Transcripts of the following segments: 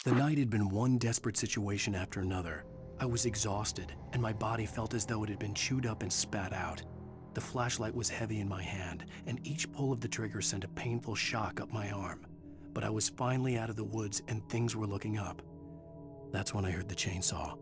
The night had been one desperate situation after another. I was exhausted, and my body felt as though it had been chewed up and spat out. The flashlight was heavy in my hand, and each pull of the trigger sent a painful shock up my arm. But I was finally out of the woods and things were looking up. That's when I heard the chainsaw.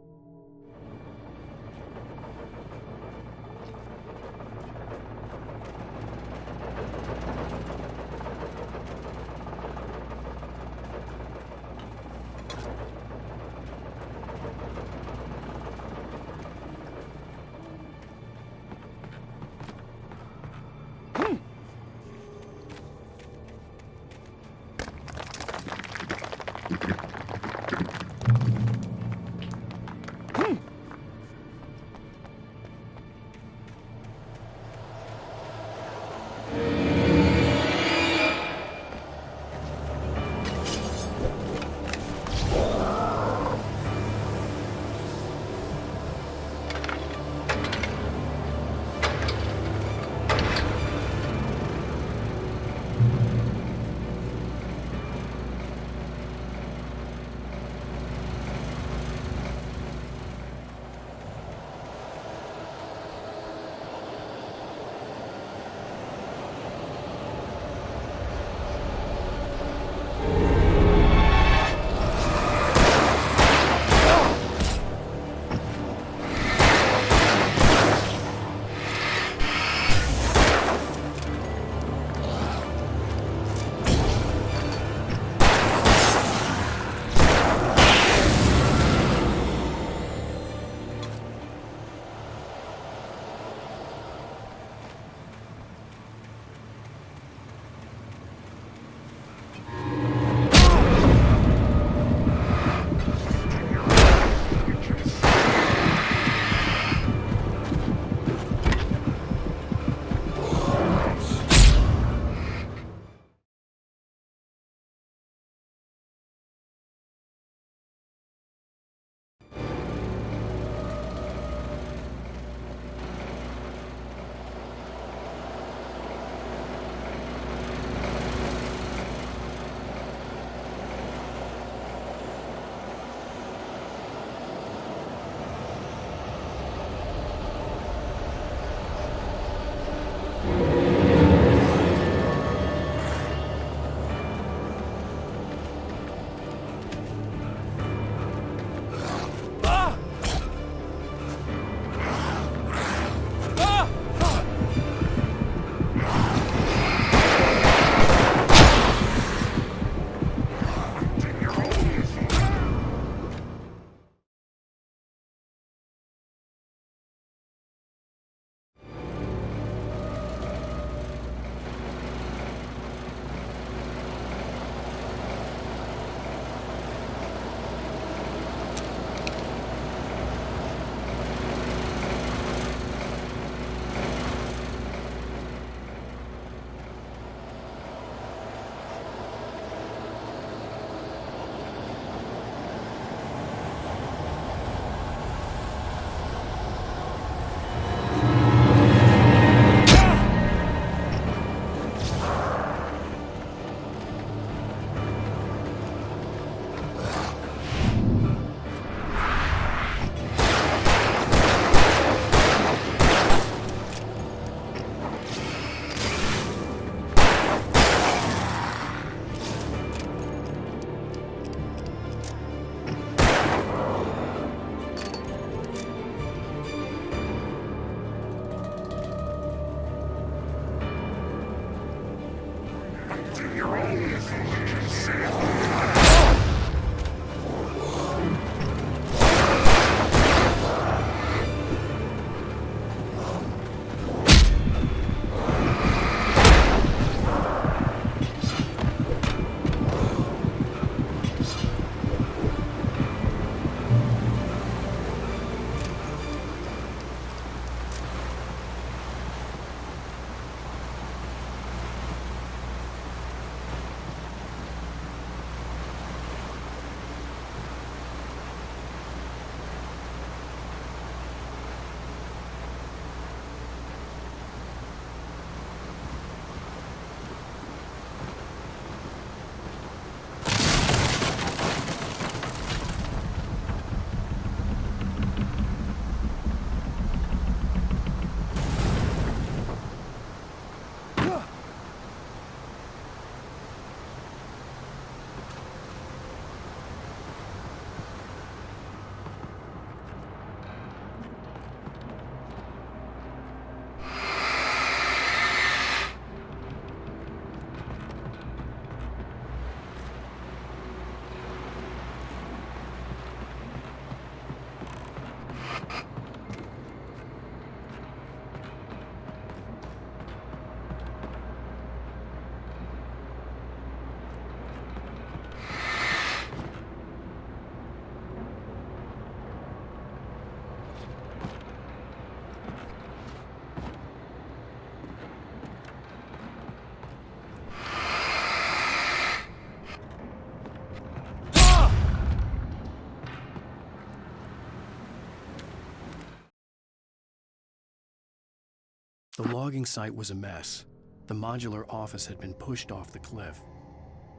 The logging site was a mess. The modular office had been pushed off the cliff.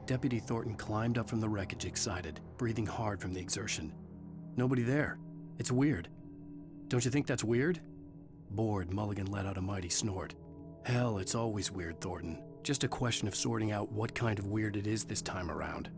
Deputy Thornton climbed up from the wreckage excited, breathing hard from the exertion. Nobody there. It's weird. Don't you think that's weird? Bored, Mulligan let out a mighty snort. Hell, it's always weird, Thornton. Just a question of sorting out what kind of weird it is this time around.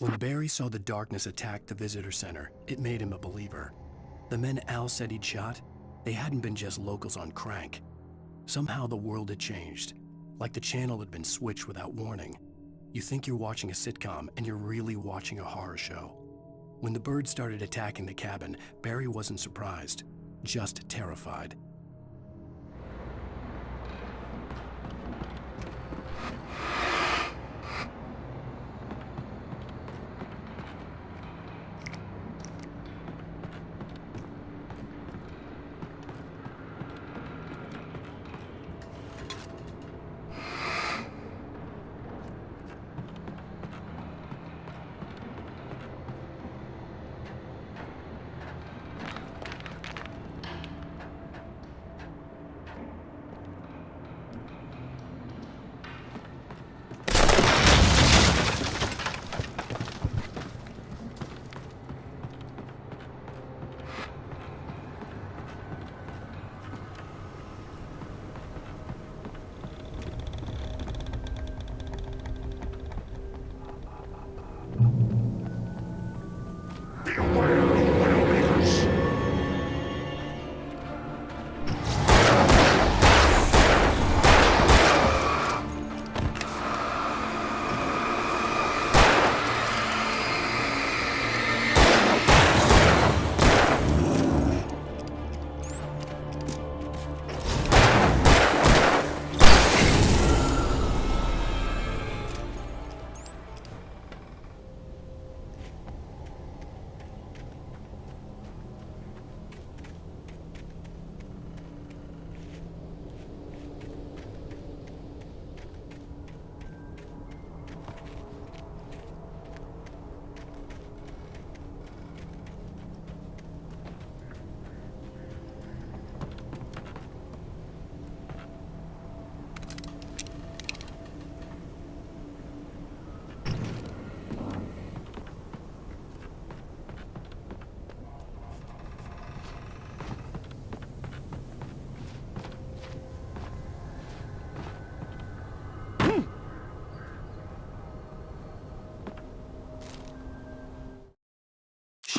When Barry saw the darkness attack the visitor center, it made him a believer. The men Al said he'd shot, they hadn't been just locals on crank. Somehow the world had changed, like the channel had been switched without warning. You think you're watching a sitcom, and you're really watching a horror show. When the birds started attacking the cabin, Barry wasn't surprised, just terrified.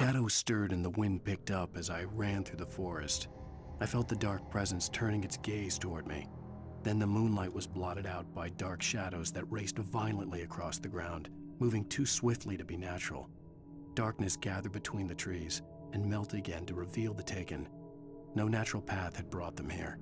Shadows stirred and the wind picked up as I ran through the forest. I felt the dark presence turning its gaze toward me. Then the moonlight was blotted out by dark shadows that raced violently across the ground, moving too swiftly to be natural. Darkness gathered between the trees and melted again to reveal the taken. No natural path had brought them here.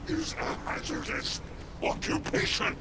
is a hazardous occupation.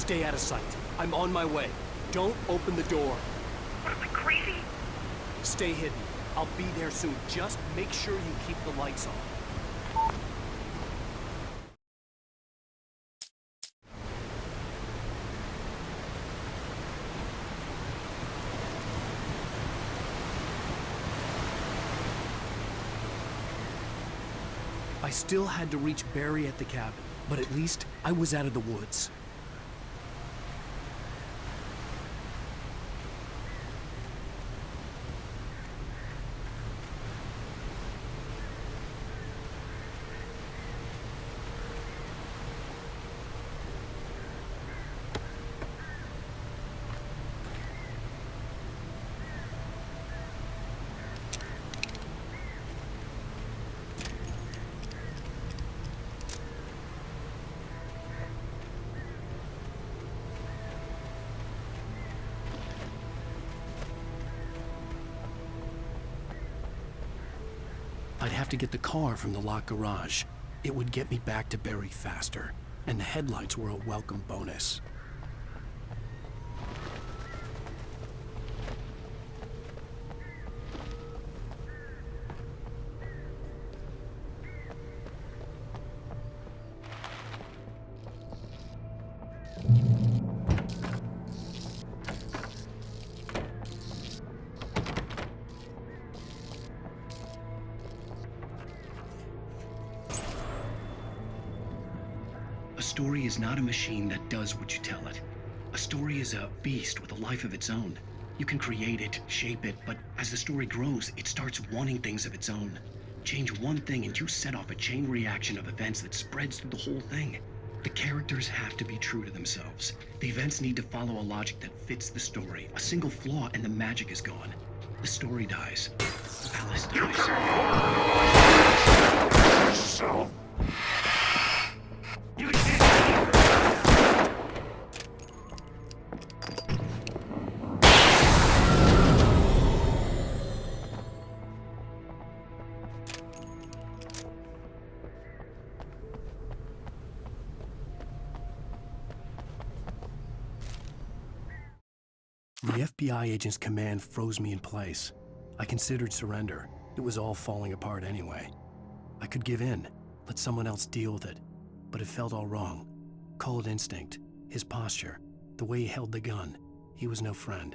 Stay out of sight. I'm on my way. Don't open the door. What, am I crazy? Stay hidden. I'll be there soon. Just make sure you keep the lights on. I still had to reach Barry at the cabin, but at least I was out of the woods. I'd have to get the car from the locked garage. It would get me back to Barry faster, and the headlights were a welcome bonus. A story is not a machine that does what you tell it. A story is a beast with a life of its own. You can create it, shape it, but as the story grows, it starts wanting things of its own. Change one thing and you set off a chain reaction of events that spreads through the whole thing. The characters have to be true to themselves. The events need to follow a logic that fits the story. A single flaw and the magic is gone. The story dies. Alice dies. So, the FBI agent's command froze me in place. I considered surrender. It was all falling apart anyway. I could give in, let someone else deal with it. but it felt all wrong. Call it instinct, his posture, the way he held the gun. He was no friend.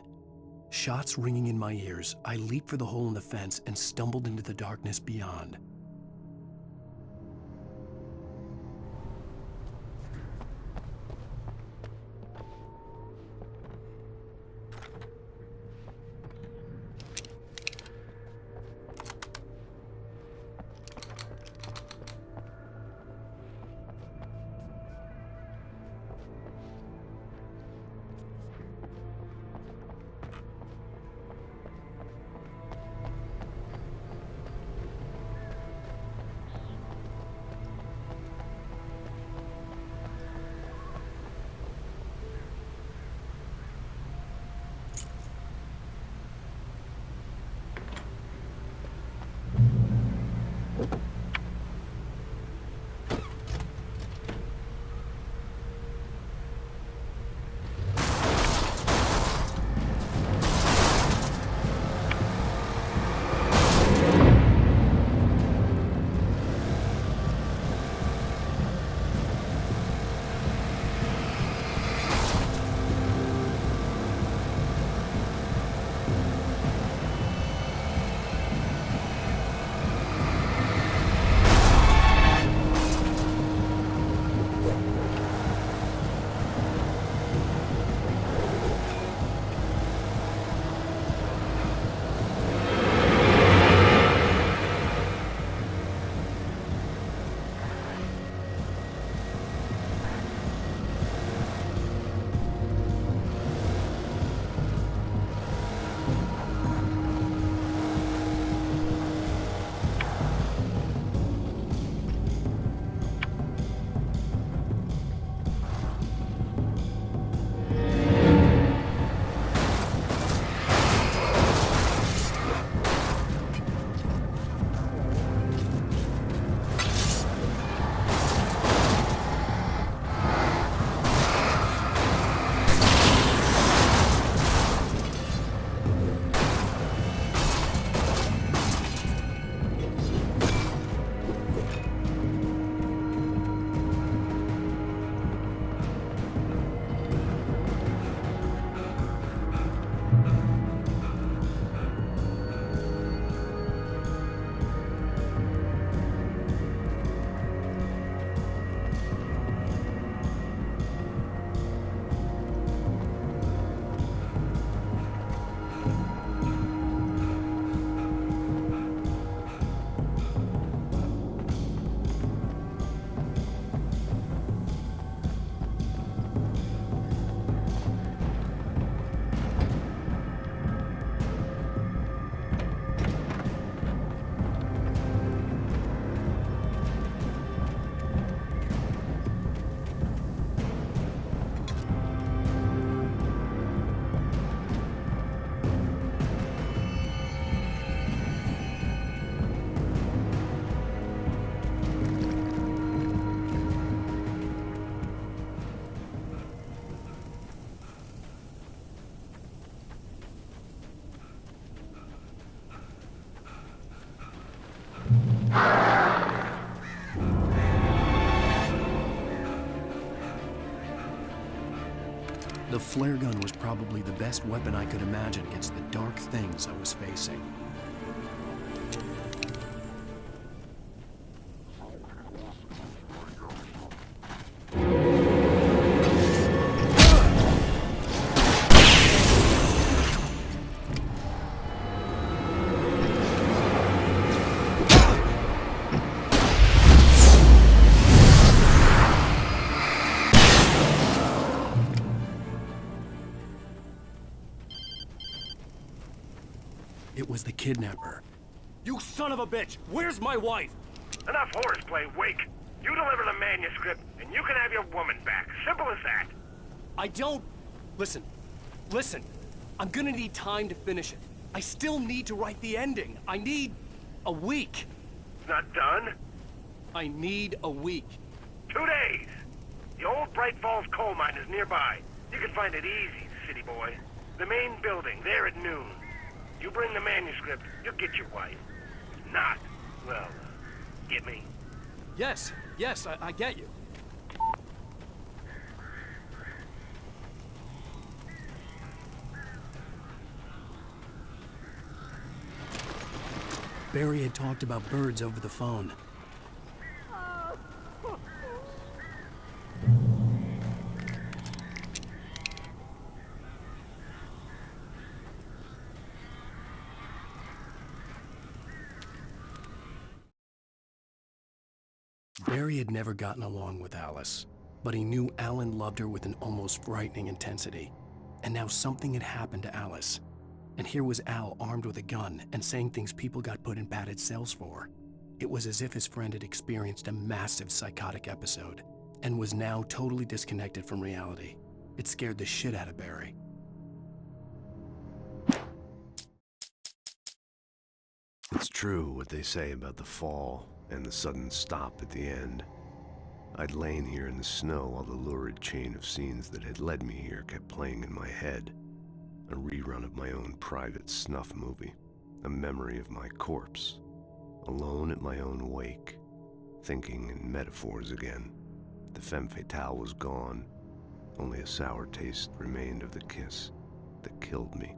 Shots ringing in my ears, I leaped for the hole in the fence and stumbled into the darkness beyond. The flare gun was probably the best weapon I could imagine against the dark things I was facing. It was the kidnapper. You son of a bitch! Where's my wife? Enough horseplay, Wake. You deliver the manuscript, and you can have your woman back. Simple as that. I don't... Listen. I'm gonna need time to finish it. I still need to write the ending. I need a week. It's not done. I need a week. 2 days. The old Bright Falls coal mine is nearby. You can find it easy, city boy. The main building, there at noon. You bring the manuscript, you'll get your wife. If not, well, get me. Yes, I get you. Barry had talked about birds over the phone. Barry had never gotten along with Alice, but he knew Alan loved her with an almost frightening intensity. And now something had happened to Alice. And here was Al armed with a gun and saying things people got put in padded cells for. It was as if his friend had experienced a massive psychotic episode and was now totally disconnected from reality. It scared the shit out of Barry. It's true what they say about the fall and the sudden stop at the end. I'd lain here in the snow while the lurid chain of scenes that had led me here kept playing in my head. A rerun of my own private snuff movie. A memory of my corpse. Alone at my own wake. Thinking in metaphors again. The femme fatale was gone. Only a sour taste remained of the kiss that killed me.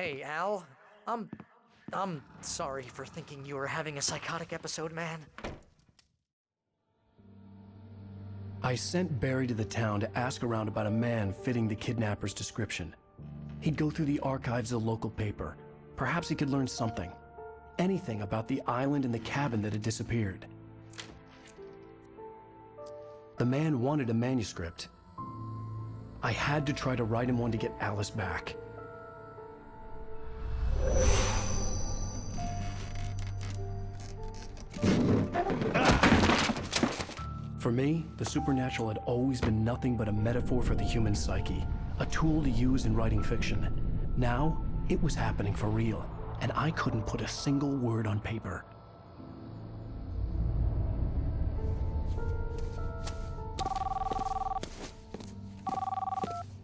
Hey, Al. I'm sorry for thinking you were having a psychotic episode, man. I sent Barry to the town to ask around about a man fitting the kidnapper's description. He'd go through the archives of the local paper. Perhaps he could learn something. Anything about the island and the cabin that had disappeared. The man wanted a manuscript. I had to try to write him one to get Alice back. For me, the supernatural had always been nothing but a metaphor for the human psyche, a tool to use in writing fiction. Now, it was happening for real, and I couldn't put a single word on paper.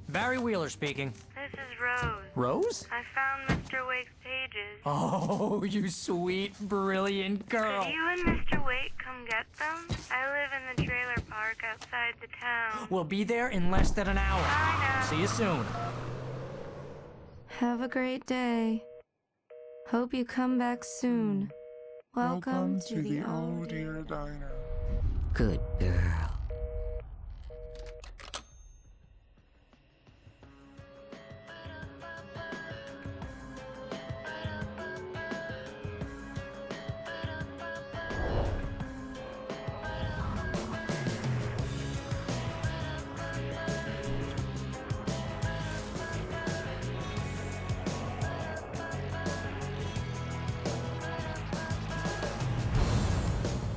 Barry Wheeler speaking. This is Rose. Rose? I found Mr. Wake's pages. Oh, you sweet, brilliant girl. Could you and Mr. Wake come get them? I live in the trailer park outside the town. We'll be there in less than an hour. Bye now. See you soon. Have a great day. Hope you come back soon. Welcome to the Oh Dear Diner. Good girl.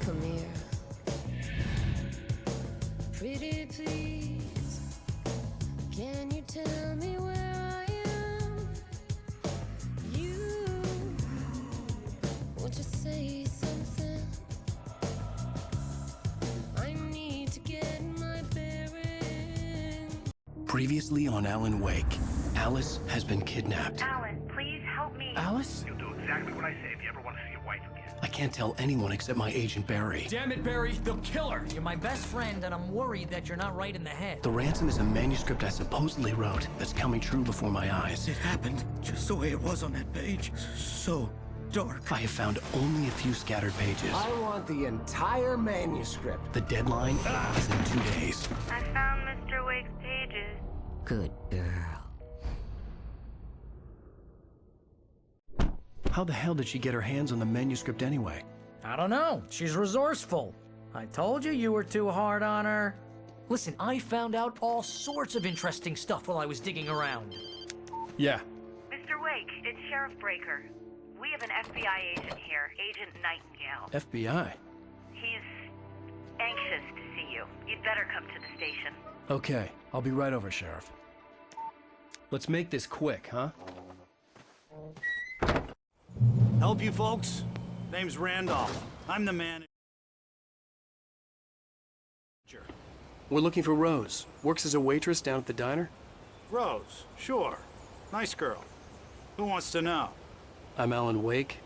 Come here. Pretty please, can you tell me where I am? You, won't you say something? I need to get my bearings. Previously on Alan Wake, Alice has been kidnapped. Alan, please help me. Alice? You'll do exactly what I say if you ever want to see your wife again. I can't tell anyone except my agent Barry. Damn it, Barry, they'll kill her! You're my best friend, and I'm worried that you're not right in the head. The ransom is a manuscript I supposedly wrote that's coming true before my eyes. It happened just the way it was on that page. So dark. I have found only a few scattered pages. I want the entire manuscript. The deadline is in 2 days. I found Mr. Wake's pages. Good girl. How the hell did she get her hands on the manuscript anyway? I don't know. She's resourceful. I told you were too hard on her. Listen, I found out all sorts of interesting stuff while I was digging around. Yeah. Mr. Wake, it's Sheriff Breaker. We have an FBI agent here, Agent Nightingale. FBI? He's anxious to see you. You'd better come to the station. Okay, I'll be right over, Sheriff. Let's make this quick, huh? Help you folks? Name's Randolph. I'm the manager. We're looking for Rose. Works as a waitress down at the diner. Rose, sure. Nice girl. Who wants to know? I'm Alan Wake.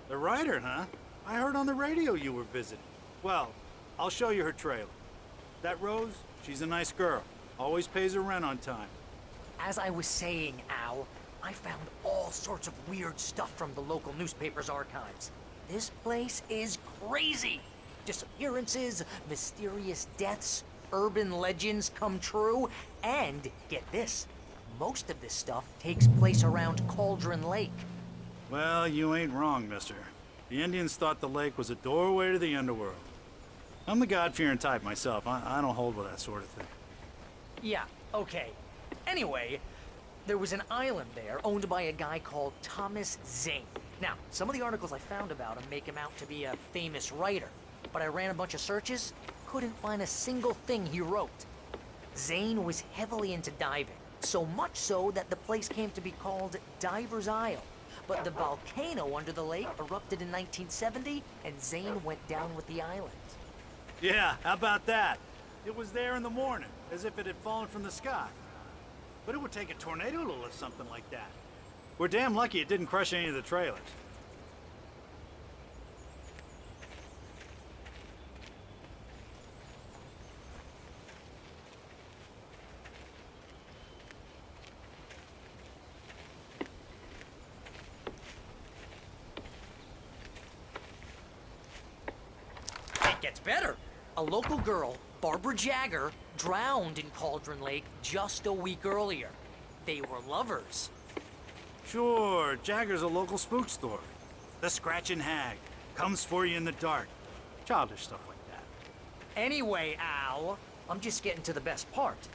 The writer, huh? I heard on the radio you were visiting. Well, I'll show you her trailer. That Rose, she's a nice girl. Always pays her rent on time. As I was saying, Al, I found all sorts of weird stuff from the local newspaper's archives. This place is crazy. Disappearances, mysterious deaths, urban legends come true, and get this, most of this stuff takes place around Cauldron Lake. Well, you ain't wrong, mister. The Indians thought the lake was a doorway to the underworld. I'm the God-fearing type myself. I don't hold with that sort of thing. Yeah, okay. Anyway, there was an island there owned by a guy called Thomas Zane. Now, some of the articles I found about him make him out to be a famous writer, but I ran a bunch of searches, couldn't find a single thing he wrote. Zane was heavily into diving, so much so that the place came to be called Diver's Isle. But the volcano under the lake erupted in 1970, and Zane went down with the island. Yeah, how about that? It was there in the morning, as if it had fallen from the sky. But it would take a tornado to lift something like that. We're damn lucky it didn't crush any of the trailers. better. A local girl, Barbara Jagger, drowned in Cauldron Lake just a week earlier. They were lovers. Sure, Jagger's a local spook story. The Scratching Hag. Comes for you in the dark. Childish stuff like that. Anyway, Al, I'm just getting to the best part.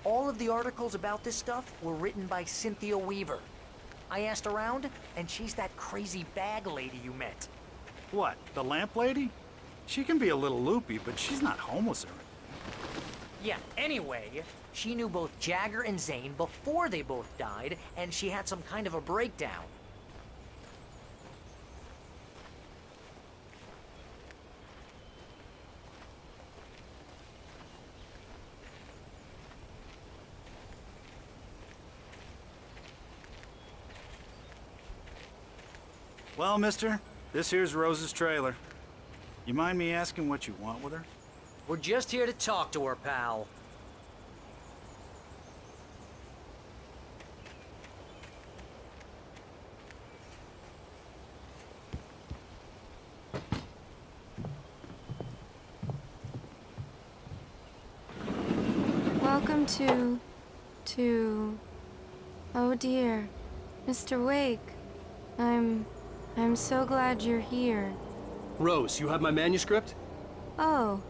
All of the articles about this stuff were written by Cynthia Weaver. I asked around, and she's that crazy bag lady you met. What, the lamp lady? She can be a little loopy, but she's not homeless or anything. Yeah, anyway, she knew both Jagger and Zane before they both died, and she had some kind of a breakdown. Well, mister, this here's Rose's trailer. You mind me asking what you want with her? We're just here to talk to her, pal. Welcome to... Oh dear. Mr. Wake. I'm so glad you're here. Rose, you have my manuscript? Oh.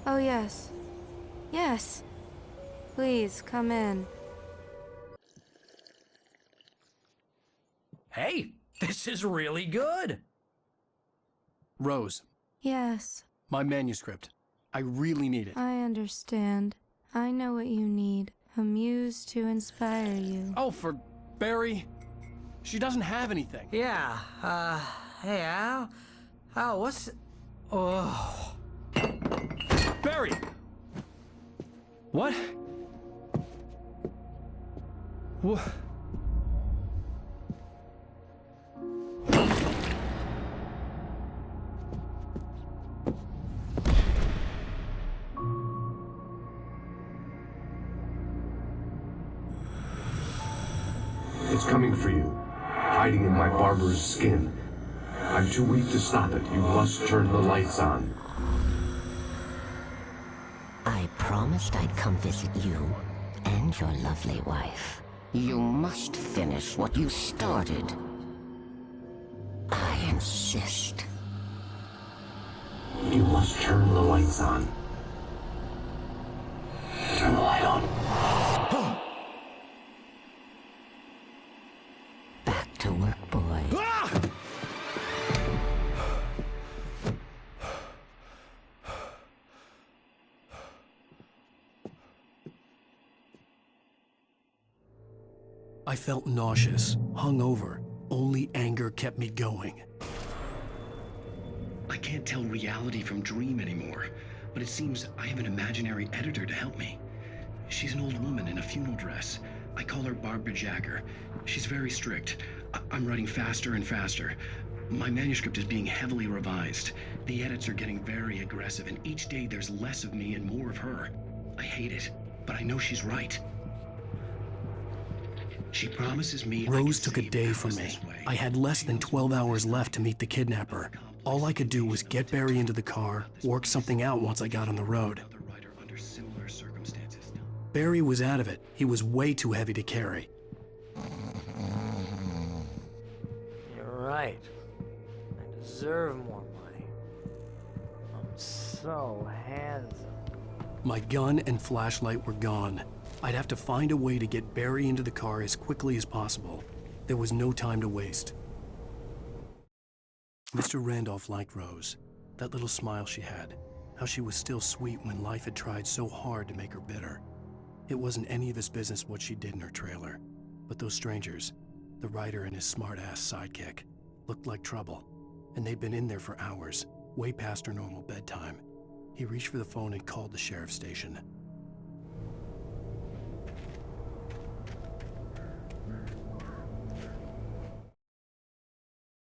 Oh, yes. Yes. Please, come in. Hey, this is really good. Rose, Yes, my manuscript. I really need it. I understand. I know what you need. A muse to inspire you. Oh, for Barry? She doesn't have anything. Yeah, hey, Al? Al, what's... Oh... Barry! What? What? It's coming for you, hiding in my barber's skin. I'm too weak to stop it. You must turn the lights on. I promised I'd come visit you and your lovely wife. You must finish what you started. I insist. You must turn the lights on. Turn the light on. Back to work, boy. I felt nauseous, hungover. Only anger kept me going. I can't tell reality from dream anymore, but it seems I have an imaginary editor to help me. She's an old woman in a funeral dress. I call her Barbara Jagger. She's very strict. I'm writing faster and faster. My manuscript is being heavily revised. The edits are getting very aggressive, and each day there's less of me and more of her. I hate it, but I know she's right. She promises me Rose took a day from me. I had less than 12 hours left to meet the kidnapper. All I could do was get Barry into the car, work something out once I got on the road. Barry was out of it. He was way too heavy to carry. You're right. I deserve more money. I'm so handsome. My gun and flashlight were gone. I'd have to find a way to get Barry into the car as quickly as possible. There was no time to waste. Mr. Randolph liked Rose. That little smile she had. How she was still sweet when life had tried so hard to make her bitter. It wasn't any of his business what she did in her trailer. But those strangers, the writer and his smart-ass sidekick, looked like trouble. And they'd been in there for hours, way past her normal bedtime. He reached for the phone and called the sheriff's station.